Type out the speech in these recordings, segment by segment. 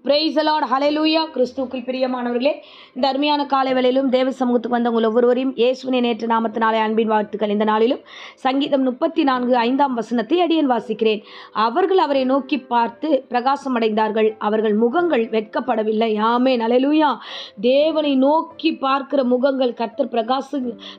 Price the Lord, ஹல்லேலூயா. கிறிஸ்துவுக்குள் பிரியமானவர்களே, இந்த அருமையான காலை வேளையிலும் தேவ சமூகத்துக்கு வந்த உங்கள் ஒவ்வொருவரையும் இயேசுவின் நேற்று நாமத்தினாலே அன்பின் வாழ்த்துக்கள். இந்த நாளிலும் சங்கீதம் 34:5 அடியேன் வாசிக்கிறேன். அவர்கள் அவரை நோக்கி பார்த்து பிரகாசம் அடைந்தார்கள், அவர்கள் முகங்கள் வெட்கப்படவில்லை. ஆமென், ஹல்லேலூயா. தேவனை நோக்கி பார்க்கிற முகங்கள் கர்த்தர்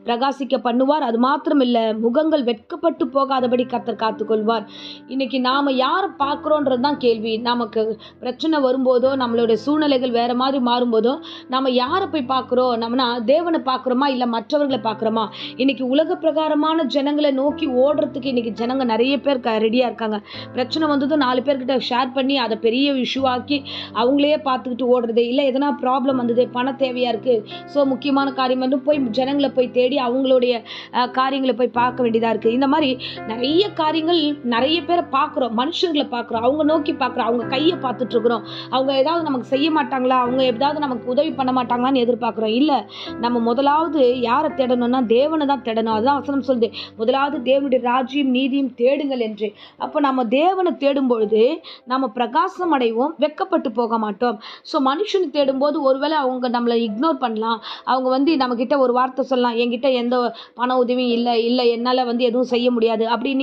பிரகாசிக்க பண்ணுவார். அது மாத்திரமில்லை, முகங்கள் வெட்கப்பட்டு போகாதபடி கர்த்தர் காத்துக்கொள்வார். இன்னைக்கு நாம யாரை பார்க்குறோன்றது தான் கேள்வி. நமக்கு பிரச்சனை வரும்போதோ, நம்மளுடைய சூழ்நிலைகள் வேற மாதிரி மாறும்போதோ, நம்ம யாரை போய் பார்க்குறோம்? நம்மனா தேவனை பார்க்குறோமா இல்லை மற்றவர்களை பார்க்குறோமா? இன்னைக்கு உலக பிரகாரமான ஜனங்களை நோக்கி ஓடுறதுக்கு இன்னைக்கு ஜனங்க நிறைய பேர் ரெடியாக இருக்காங்க. பிரச்சனை வந்ததும் 4 பேர்கிட்ட ஷேர் பண்ணி அதை பெரிய இஷ்யூ ஆக்கி அவங்களே பார்த்துக்கிட்டு ஓடுறது, இல்லை எதனா ப்ராப்ளம் வந்தது, பண தேவையாக இருக்குது, ஸோ முக்கியமான காரியம் வந்து போய் ஜனங்களை போய் தேடி அவங்களுடைய காரியங்களை போய் பார்க்க வேண்டியதாக இருக்குது. இந்த மாதிரி நிறைய காரியங்கள் நிறைய பேரை பார்க்குறோம், மனுஷர்களை பார்க்குறோம், அவங்க நோக்கி பார்க்குறோம், அவங்க கையை பார்த்துட்டு இருக்கிறோம். அவங்க ஏதாவது நமக்கு செய்ய மாட்டாங்களா, அவங்க ஏதாவது நமக்கு உதவி பண்ண மாட்டாங்களான்னு எதிர்பார்க்குறோம். இல்லை, நம்ம முதலாவது யாரை தேடணும்னா தேவனை தான் தேடணும். அதுதான் வசனம் சொல்லுது, முதலாவது தேவனுடைய ராஜ்யம் நீதியும் தேடுங்கள் என்று. அப்போ நம்ம தேவனை தேடும் பொழுது நம்ம பிரகாசம் அடைவோம், வெட்கப்பட்டு போக மாட்டோம். ஸோ மனுஷனை தேடும்போது ஒருவேளை அவங்க நம்மளை இக்னோர் பண்ணலாம். அவங்க வந்து நம்மக்கிட்ட ஒரு வார்த்தை சொல்லலாம், என்கிட்ட எந்த பண உதவியும் இல்லை என்னால் வந்து எதுவும் செய்ய முடியாது அப்படி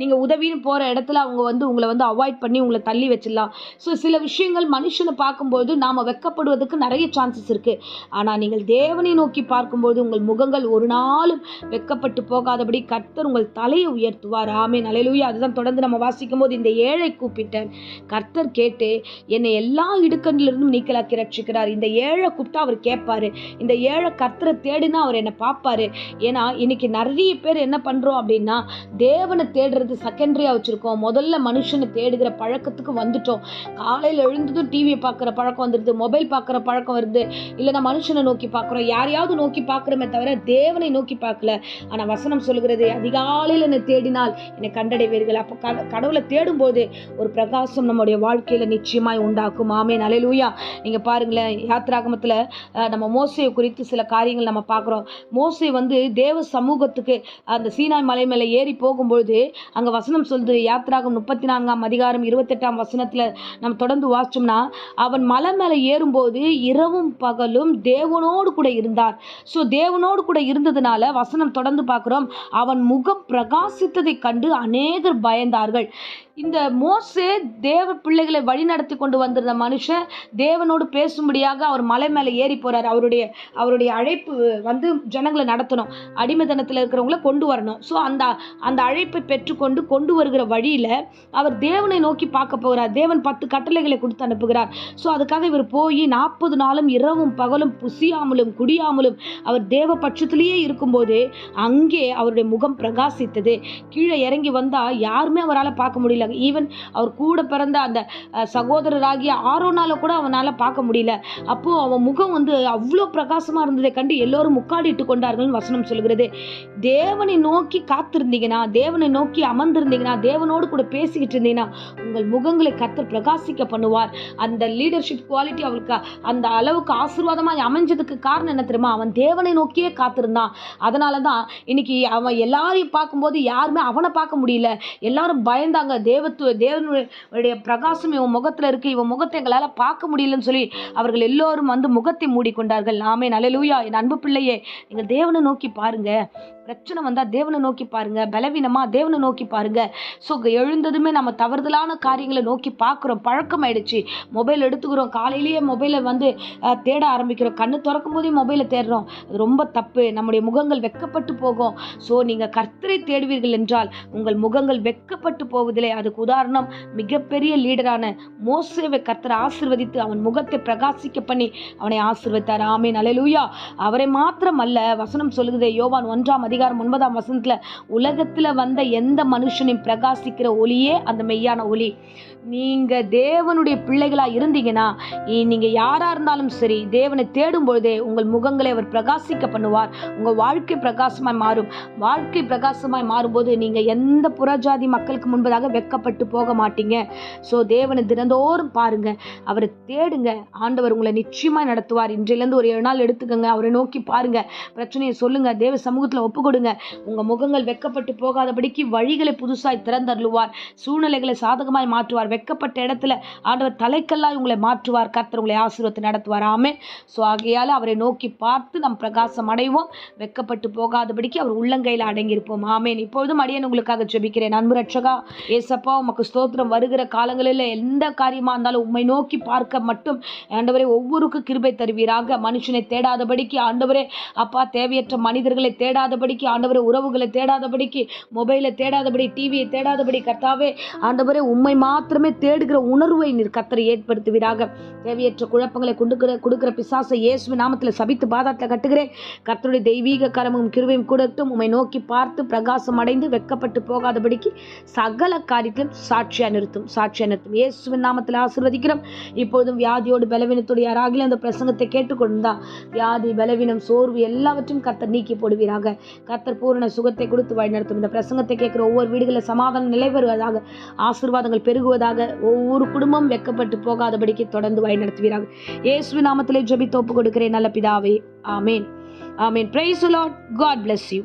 நீங்கள் உதவின்னு போகிற இடத்துல அவங்க வந்து உங்களை வந்து அவாய்ட் பண்ணி உங்களை தள்ளி வச்சிடலாம். ஸோ சில விஷயங்கள் மனுஷனை பார்க்கும்போது நாம் வெட்கப்படுவதற்கு நிறைய சான்சஸ் இருக்குது. ஆனால் நீங்கள் தேவனை நோக்கி பார்க்கும்போது உங்கள் முகங்கள் ஒரு நாளும் வெட்கப்பட்டு போகாதபடி கர்த்தர் உங்கள் தலையை உயர்த்துவார். ஆமென், ஹல்லேலூயா. அதுதான் தொடர்ந்து நம்ம வாசிக்கும் போது, இந்த ஏழை கூப்பிட்டார், கர்த்தர் கேட்டு என்னை எல்லா இடுக்கண்ணிலிருந்தும் நீக்கலாக்கி ரட்சிக்கிறார். இந்த ஏழை கூப்பிட்டா அவர் கேட்பாரு. இந்த ஏழை கர்த்தரை தேடினா அவர் என்னை பார்ப்பாரு. ஏன்னா இன்னைக்கு நிறைய பேர் என்ன பண்ணுறோம் அப்படின்னா, தேவனை தேடுறது செகண்டரியாக வச்சுருக்கோம். முதல்ல மனுஷனை தேடுகிற பழக்கத்துக்கு வந்துட்டோம். காலையில் எழுந்ததும் டிவியை பார்க்குற பழக்கம் வந்துடுது, மொபைல் பார்க்குற பழக்கம் வருது. இல்லைனா மனுஷனை நோக்கி பார்க்குறோம், யாரையாவது நோக்கி பார்க்குறோமே தவிர தேவனை நோக்கி பார்க்கல. ஆனால் வசனம் சொல்கிறது, அதிகாலையில் என்னை தேடினால் என்னை கண்டடைவீர்கள். அப்போ கடவுளை தேடும்போது ஒரு பிரகாசம் நம்முடைய வாழ்க்கையில் நிச்சயமாய் உண்டாக்கும். ஆமென், ஹல்லேலூயா. நீங்கள் பாருங்களேன், யாத்திராகமத்தில் நம்ம மோசேயை குறித்து சில காரியங்கள் நம்ம பார்க்குறோம். மோசே வந்து தேவ சமூகத்துக்கு அந்த சீனாய் மலை மேலே ஏறி போகும்பொழுது அங்கே வசனம் சொல்லுது, யாத்திராகம் 34:28 நம்ம தொடர்ந்து வாசிச்சோம்னா, அவன் மலை மேலே ஏறும்போது இரவும் பகலும் தேவனோடு கூட இருந்தார். ஸோ தேவனோடு கூட இருந்ததுனால வசனம் தொடர்ந்து பார்க்குறோம், அவன் முகம் பிரகாசித்ததை கண்டு அநேகர் பயந்தார்கள். இந்த மோசே தேவ பிள்ளைகளை வழி நடத்தி கொண்டு வந்திருந்த மனுஷன் தேவனோடு பேசும்படியாக அவர் மலை மேலே ஏறி போறார். அவருடைய அழைப்பு வந்து ஜனங்களை நடத்தணும், அடிமைத்தனத்தில் இருக்கிறவங்களை கொண்டு வரணும். ஸோ அந்த அழைப்பை பெற்றுக்கொண்டு கொண்டு வருகிற வழியில் அவர் தேவனை நோக்கி பார்க்க போகிறார். தேவன் 10 கட்டளைகளை கொடுத்து அனுப்புகிறார். ஸோ அதுக்காக இவர் போய் 40 நாளும் இரவும் பகலும் புசியாமலும் குடியாமலும் அவர் தேவ பட்சத்திலேயே இருக்கும்போது அங்கே அவருடைய முகம் பிரகாசித்தது. கீழே இறங்கி வந்தால் யாருமே அவரால் பார்க்க முடியல. ஈவன் அவர் கூட பிறந்த அந்த சகோதரராகிய ஆரோனால கூட அவனால் பார்க்க முடியல. அப்போ அவன் முகம் வந்து அவ்வளோ பிரகாசமாக இருந்ததை கண்டு எல்லோரும் முக்காடிட்டு கொண்டார்கள் வசனம் சொல்கிறது. தேவனை நோக்கி காத்திருந்தீங்கன்னா, தேவனை நோக்கி அமர்ந்திருந்தீங்கன்னா, தேவனோடு கூட பேசிக்கிட்டு இருந்தீங்கன்னா உங்கள் முகங்களை கர்த்தர் பிரகாசிக்க பண்ணுவார். அந்த லீடர்ஷிப் குவாலிட்டி அவளுக்கு அந்த அளவுக்கு ஆசீர்வாதமாக அமைஞ்சதுக்கு காரணம் என்ன தெரியுமா? அவன் தேவனை நோக்கியே காத்திருந்தான். அதனால தான் இன்னைக்கு அவன் எல்லாரையும் பார்க்கும்போது யாருமே அவனை பார்க்க முடியல. எல்லாரும் பயந்தாங்க, தேவனுடைய பிரகாசம் இவன் முகத்தில் இருக்கு, இவன் முகத்தை எங்களால் பார்க்க முடியலன்னு சொல்லி அவர்கள் எல்லோரும் வந்து முகத்தை மூடிக்கொண்டார்கள். ஆமென், ஹல்லேலூயா. என் அன்பு பிள்ளையே, நீங்கள் தேவனை நோக்கி பாருங்க. பிரச்சனை வந்தால் தேவனை நோக்கி பாருங்க, பலவீனமா தேவனை நோக்கி பாருங்க. ஸோ எழுந்ததுமே நம்ம தவறுதலான காரியங்களை நோக்கி பார்க்குறோம், பழக்கமாயிடுச்சு. மொபைல் எடுத்துக்கிறோம், காலையிலேயே மொபைலை வந்து தேட ஆரம்பிக்கிறோம், கண்ணு திறக்கும் போதே மொபைலை தேடுறோம். அது ரொம்ப தப்பு. நம்முடைய முகங்கள் வெட்கப்பட்டு போகும். ஸோ நீங்கள் கர்த்தரை தேடுவீர்கள் என்றால் உங்கள் முகங்கள் வெட்கப்பட்டு போவதில்லை. அதுக்கு உதாரணம் மிகப்பெரிய லீடரான மோசேவை கர்த்தர் ஆசீர்வதித்து அவன் முகத்தை பிரகாசிக்க பண்ணி அவனை ஆசீர்வதித்தார். ஆமென், ஹல்லேலூயா. அவரை மாத்திரம் அல்ல, வசனம் சொல்லுகிறது, யோவான் 1:9 உலகத்தில் வந்த எந்த மனுஷனையும் பிரகாசிக்கிற ஒளியே அந்த மெய்யான ஒளி. நீங்கள் தேவனுடைய பிள்ளைகளாக இருந்தீங்கன்னா, நீங்கள் யாராக இருந்தாலும் சரி, தேவனை தேடும் பொழுதே உங்கள் முகங்களை அவர் பிரகாசிக்க பண்ணுவார். உங்கள் வாழ்க்கை பிரகாசமாய் மாறும். வாழ்க்கை பிரகாசமாய் மாறும்போது நீங்கள் எந்த புறஜாதி மக்களுக்கு முன்பதாக வெட்கப்பட்டு போக மாட்டீங்க. ஸோ தேவனை தினந்தோறும் பாருங்க, அவரை தேடுங்க, ஆண்டவர் உங்களை நிச்சயமாய் நடத்துவார். இன்றையிலேருந்து ஒரு 7 நாள் எடுத்துக்கோங்க, அவரை நோக்கி பாருங்க, பிரச்சனையை சொல்லுங்க, தேவ சமூகத்தில் ஒப்பு கொடுங்க. உங்கள் முகங்கள் வெட்கப்பட்டு போகாதபடிக்கு வழிகளை புதுசாய் திறந்தருளுவார். சூழ்நிலைகளை சாதகமாய் மாற்றுவார். வெட்கப்பட்ட இடத்துல ஆண்டவர் தலைக்கல்லாய் உங்களை மாற்றுவார். கர்த்தர் உங்களை ஆசீர்வதித்து நடத்துவார். ஆமென். ஸோ ஆகையால் அவரை நோக்கி பார்த்து நம் பிரகாசம் அடைவோம். வெட்கப்பட்டு போகாதபடிக்கு அவர் உள்ளங்கையில் அடங்கியிருப்போம். ஆமென். இப்பொழுதும் அடியேன் உங்களுக்காக ஜெபிக்கிறேன். அன்பு ரட்சகா ஏசப்பா, உமக்கு ஸ்தோத்திரம். வருகிற காலங்களில் எந்த காரியமாக இருந்தாலும் உம்மை நோக்கி பார்க்க மட்டும் ஆண்டவரே ஒவ்வொருக்கும் கிருபை தருவீராக. மனுஷனை தேடாதபடிக்கு ஆண்டவரே அப்பா, தேவையற்ற மனிதர்களை தேடாதபடிக்கு ஆண்டவரே, உறவுகளை தேடாதபடிக்கு, மொபைலை தேடாதபடி, டிவியை தேடாதபடி கர்த்தாவே ஆண்டவரே உம்மை மாத்திரமே தேடுகிற உணர்வை நீர் கர்த்தரை ஏற்படுத்துவீராக. தேவையற்ற குழப்பங்களை கொடுக்கிற பிசாசை இயேசுவின் நாமத்தில் சபித்து பாதாளத்தில் கட்டுகிறேன். கர்த்தருடைய தெய்வீக கரமும் கிருபையும் கூடட்டும். உம்மை நோக்கி பார்த்து பிரகாசம் அடைந்து வெட்கப்பட்டு போகாதபடிக்கு சகல காரியத்திலும் சாட்சியா நிறுத்தும். இயேசுவின் நாமத்தில் ஆசீர்வதிக்கிறோம். இப்பொழுதும் வியாதியோடு பலவீனத்தோடு யாராகிலும் அந்த பிரசங்கத்தை கேட்டுக்கொண்டா வியாதி, பலவீனம், சோர்வு எல்லாவற்றையும் கர்த்தர் நீக்கி போடுவீராக. கர்த்தர் பூரண சுகத்தை கொடுத்து வழிநடத்தும். இந்த பிரசங்கத்தை கேட்கிற ஒவ்வொரு வீடுகளில் சமாதானம் நிலை வருவதாக, ஆசீர்வாதங்கள் பெருகுவதாக. ஒவ்வொரு குடும்பம் வெட்கப்பட்டு போகாதபடிக்கு தொடர்ந்து வழிநடத்துவீராக. இயேசுவின் நாமத்திலே ஜெபித்து ஒப்பு கொடுக்கிறேன் நல்ல பிதாவே. ஆமென். ஆமென். Praise the Lord. God bless you.